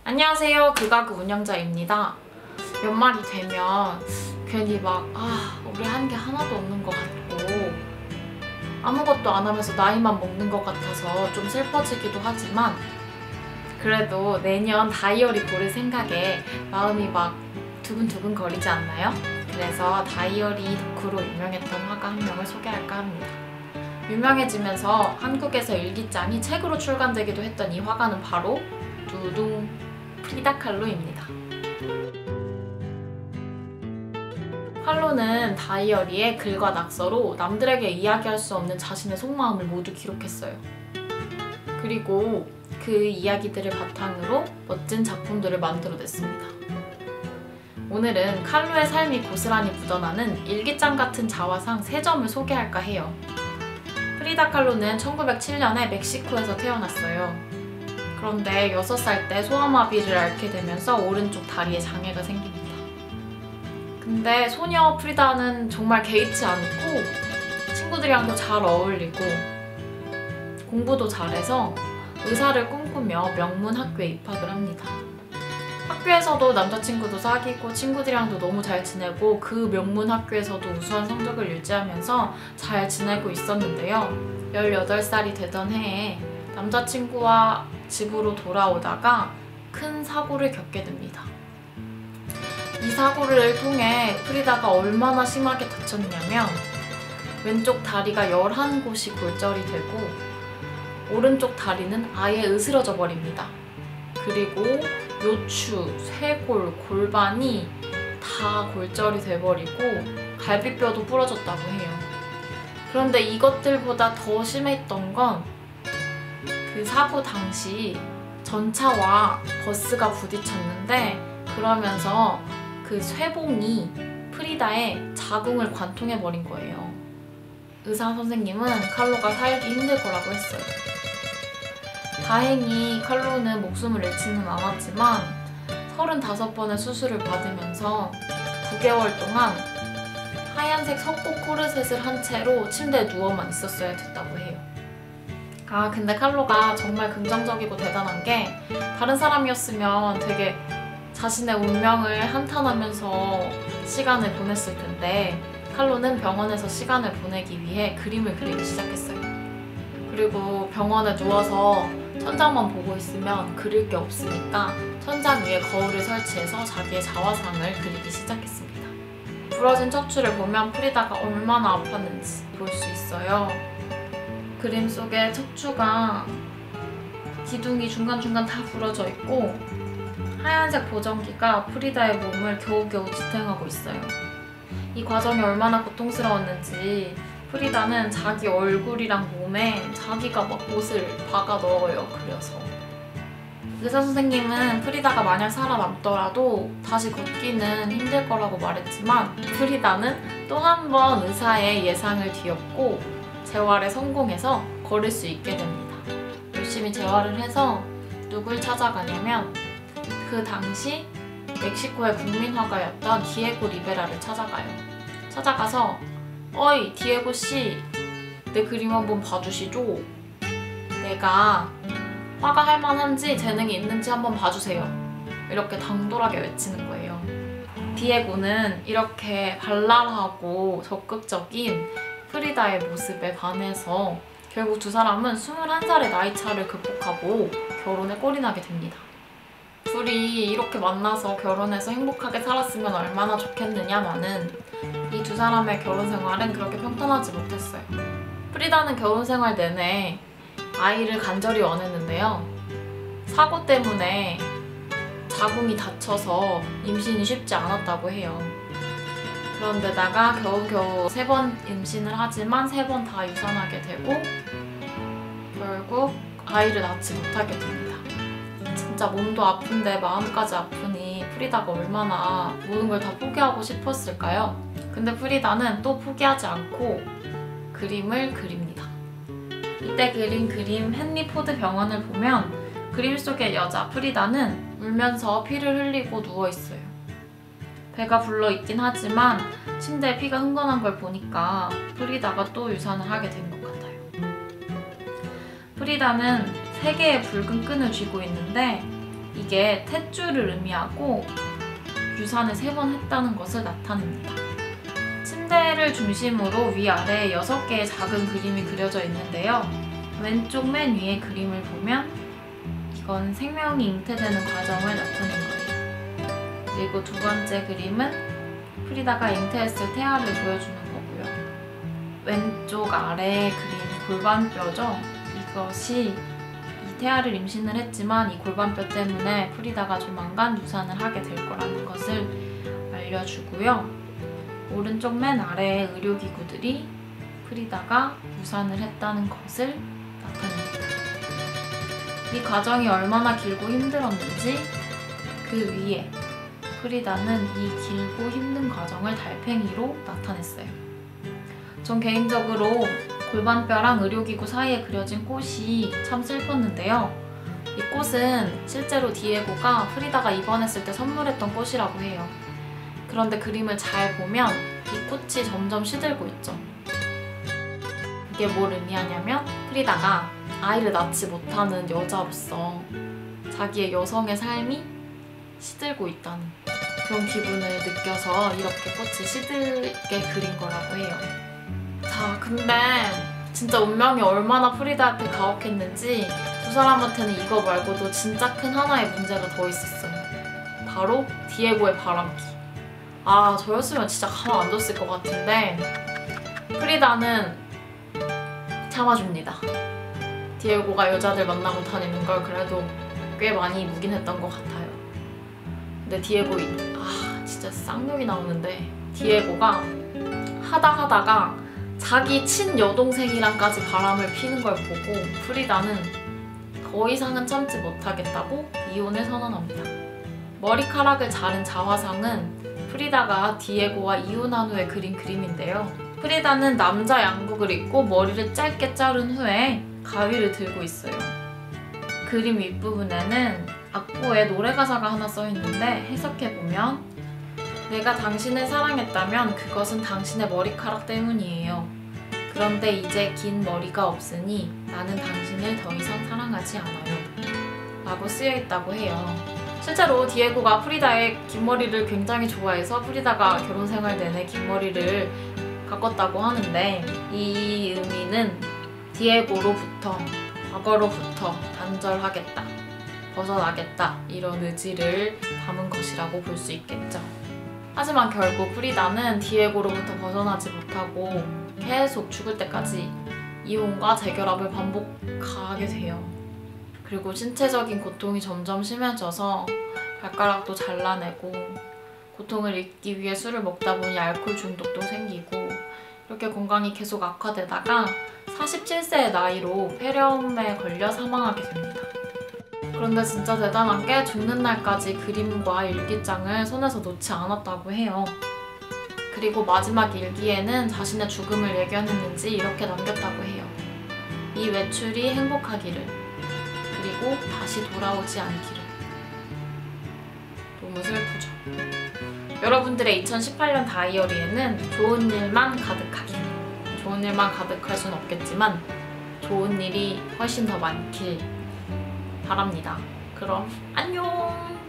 안녕하세요. 그가그 운영자입니다. 연말이 되면 괜히 우리 한 게 하나도 없는 것 같고 아무것도 안 하면서 나이만 먹는 것 같아서 좀 슬퍼지기도 하지만 그래도 내년 다이어리 고를 생각에 마음이 두근두근 거리지 않나요? 그래서 다이어리 덕후로 유명했던 화가 한 명을 소개할까 합니다. 유명해지면서 한국에서 일기장이 책으로 출간되기도 했던 이 화가는 바로 두둥 프리다 칼로입니다. 칼로는 다이어리에 글과 낙서로 남들에게 이야기할 수 없는 자신의 속마음을 모두 기록했어요. 그리고 그 이야기들을 바탕으로 멋진 작품들을 만들어냈습니다. 오늘은 칼로의 삶이 고스란히 묻어나는 일기장 같은 자화상 3점을 소개할까 해요. 프리다 칼로는 1907년에 멕시코에서 태어났어요. 그런데 6살 때 소아마비를 앓게 되면서 오른쪽 다리에 장애가 생깁니다. 근데 소녀 프리다는 정말 개의치 않고 친구들이랑도 잘 어울리고 공부도 잘해서 의사를 꿈꾸며 명문 학교에 입학을 합니다. 학교에서도 남자친구도 사귀고 친구들이랑도 너무 잘 지내고 그 명문 학교에서도 우수한 성적을 유지하면서 잘 지내고 있었는데요. 18살이 되던 해에 남자친구와 집으로 돌아오다가 큰 사고를 겪게 됩니다. 이 사고를 통해 프리다가 얼마나 심하게 다쳤냐면 왼쪽 다리가 11곳이 골절이 되고 오른쪽 다리는 아예 으스러져 버립니다. 그리고 요추, 쇄골, 골반이 다 골절이 돼버리고 갈비뼈도 부러졌다고 해요. 그런데 이것들보다 더 심했던 건 그 사고 당시 전차와 버스가 부딪혔는데 그러면서 그 쇠봉이 프리다의 자궁을 관통해버린 거예요. 의사 선생님은 칼로가 살기 힘들 거라고 했어요. 다행히 칼로는 목숨을 잃지는 않았지만 35번의 수술을 받으면서 9개월 동안 하얀색 석고 코르셋을 한 채로 침대에 누워만 있었어야 됐다고 해요. 근데 칼로가 정말 긍정적이고 대단한 게 다른 사람이었으면 되게 자신의 운명을 한탄하면서 시간을 보냈을 텐데 칼로는 병원에서 시간을 보내기 위해 그림을 그리기 시작했어요. 그리고 병원에 누워서 천장만 보고 있으면 그릴 게 없으니까 천장 위에 거울을 설치해서 자기의 자화상을 그리기 시작했습니다. 부러진 척추를 보면 프리다가 얼마나 아팠는지 볼 수 있어요. 그림 속에 척추가 기둥이 중간중간 다 부러져 있고 하얀색 보정기가 프리다의 몸을 겨우겨우 지탱하고 있어요. 이 과정이 얼마나 고통스러웠는지 프리다는 자기 얼굴이랑 몸에 자기가 옷을 박아 넣어요. 그려서 의사 선생님은 프리다가 만약 살아남더라도 다시 걷기는 힘들 거라고 말했지만 프리다는 또 한 번 의사의 예상을 뒤엎고 재활에 성공해서 걸을 수 있게 됩니다. 열심히 재활을 해서 누굴 찾아가냐면 그 당시 멕시코의 국민화가였던 디에고 리베라를 찾아가요. 찾아가서 어이 디에고 씨, 내 그림 한번 봐주시죠. 내가 화가 할 만한지 재능이 있는지 한번 봐주세요. 이렇게 당돌하게 외치는 거예요. 디에고는 이렇게 발랄하고 적극적인 프리다의 모습에 반해서 결국 두 사람은 21살의 나이 차를 극복하고 결혼에 꼴이 나게 됩니다. 둘이 이렇게 만나서 결혼해서 행복하게 살았으면 얼마나 좋겠느냐마는 이 두 사람의 결혼 생활은 그렇게 평탄하지 못했어요. 프리다는 결혼 생활 내내 아이를 간절히 원했는데요. 사고 때문에 자궁이 다쳐서 임신이 쉽지 않았다고 해요. 그런데다가 겨우겨우 3번 임신을 하지만 3번 다 유산하게 되고 결국 아이를 낳지 못하게 됩니다. 진짜 몸도 아픈데 마음까지 아프니 프리다가 얼마나 모든 걸 다 포기하고 싶었을까요? 근데 프리다는 또 포기하지 않고 그림을 그립니다. 이때 그린 그림 헨리 포드 병원을 보면 그림 속의 여자 프리다는 울면서 피를 흘리고 누워있어요. 배가 불러있긴 하지만 침대에 피가 흥건한 걸 보니까 프리다가 또 유산을 하게 된 것 같아요. 프리다는 3개의 붉은 끈을 쥐고 있는데 이게 탯줄을 의미하고 유산을 3번 했다는 것을 나타냅니다. 침대를 중심으로 위아래에 6개의 작은 그림이 그려져 있는데요. 왼쪽 맨 위에 그림을 보면 이건 생명이 잉태되는 과정을 나타낸 거예요. 그리고 두 번째 그림은 프리다가 잉태했을 태아를 보여주는 거고요. 왼쪽 아래의 그림 골반뼈죠. 이것이 이 태아를 임신을 했지만 이 골반뼈 때문에 프리다가 조만간 유산을 하게 될 거라는 것을 알려주고요. 오른쪽 맨 아래의 의료기구들이 프리다가 유산을 했다는 것을 나타냅니다. 이 과정이 얼마나 길고 힘들었는지 그 위에 프리다는 이 길고 힘든 과정을 달팽이로 나타냈어요. 전 개인적으로 골반뼈랑 의료기구 사이에 그려진 꽃이 참 슬펐는데요. 이 꽃은 실제로 디에고가 프리다가 입원했을 때 선물했던 꽃이라고 해요. 그런데 그림을 잘 보면 이 꽃이 점점 시들고 있죠. 이게 뭘 의미하냐면 프리다가 아이를 낳지 못하는 여자로서 자기의 여성의 삶이 시들고 있다는 그런 기분을 느껴서 이렇게 꽃이 시들게 그린 거라고 해요. 자, 근데 진짜 운명이 얼마나 프리다한테 가혹했는지 두 사람한테는 이거 말고도 진짜 큰 하나의 문제가 더 있었어요. 바로 디에고의 바람기. 아, 저였으면 진짜 가만 안 뒀을 것 같은데 프리다는 참아줍니다. 디에고가 여자들 만나고 다니는 걸 그래도 꽤 많이 묵인했던 것 같아요. 근데 디에고 진짜 쌍욕이 나오는데 디에고가 하다가 자기 친여동생이랑까지 바람을 피는 걸 보고 프리다는 더 이상은 참지 못하겠다고 이혼을 선언합니다. 머리카락을 자른 자화상은 프리다가 디에고와 이혼한 후에 그린 그림인데요. 프리다는 남자 양복을 입고 머리를 짧게 자른 후에 가위를 들고 있어요. 그림 윗부분에는 악보에 노래 가사가 하나 써있는데 해석해보면 내가 당신을 사랑했다면 그것은 당신의 머리카락 때문이에요. 그런데 이제 긴 머리가 없으니 나는 당신을 더 이상 사랑하지 않아요. 라고 쓰여있다고 해요. 실제로 디에고가 프리다의 긴 머리를 굉장히 좋아해서 프리다가 결혼 생활 내내 긴 머리를 가꿨다고 하는데 이 의미는 디에고로부터 과거로부터 단절하겠다, 벗어나겠다 이런 의지를 담은 것이라고 볼 수 있겠죠. 하지만 결국 프리다는 디에고로부터 벗어나지 못하고 계속 죽을 때까지 이혼과 재결합을 반복하게 돼요. 그리고 신체적인 고통이 점점 심해져서 발가락도 잘라내고 고통을 잊기 위해 술을 먹다 보니 알코올 중독도 생기고 이렇게 건강이 계속 악화되다가 47세의 나이로 폐렴에 걸려 사망하게 됩니다. 그런데 진짜 대단한 게 죽는 날까지 그림과 일기장을 손에서 놓지 않았다고 해요. 그리고 마지막 일기에는 자신의 죽음을 예견했는지 이렇게 남겼다고 해요. 이 외출이 행복하기를, 그리고 다시 돌아오지 않기를. 너무 슬프죠. 여러분들의 2018년 다이어리에는 좋은 일만 가득하길, 좋은 일만 가득할 순 없겠지만 좋은 일이 훨씬 더 많길 바랍니다. 그럼 안녕!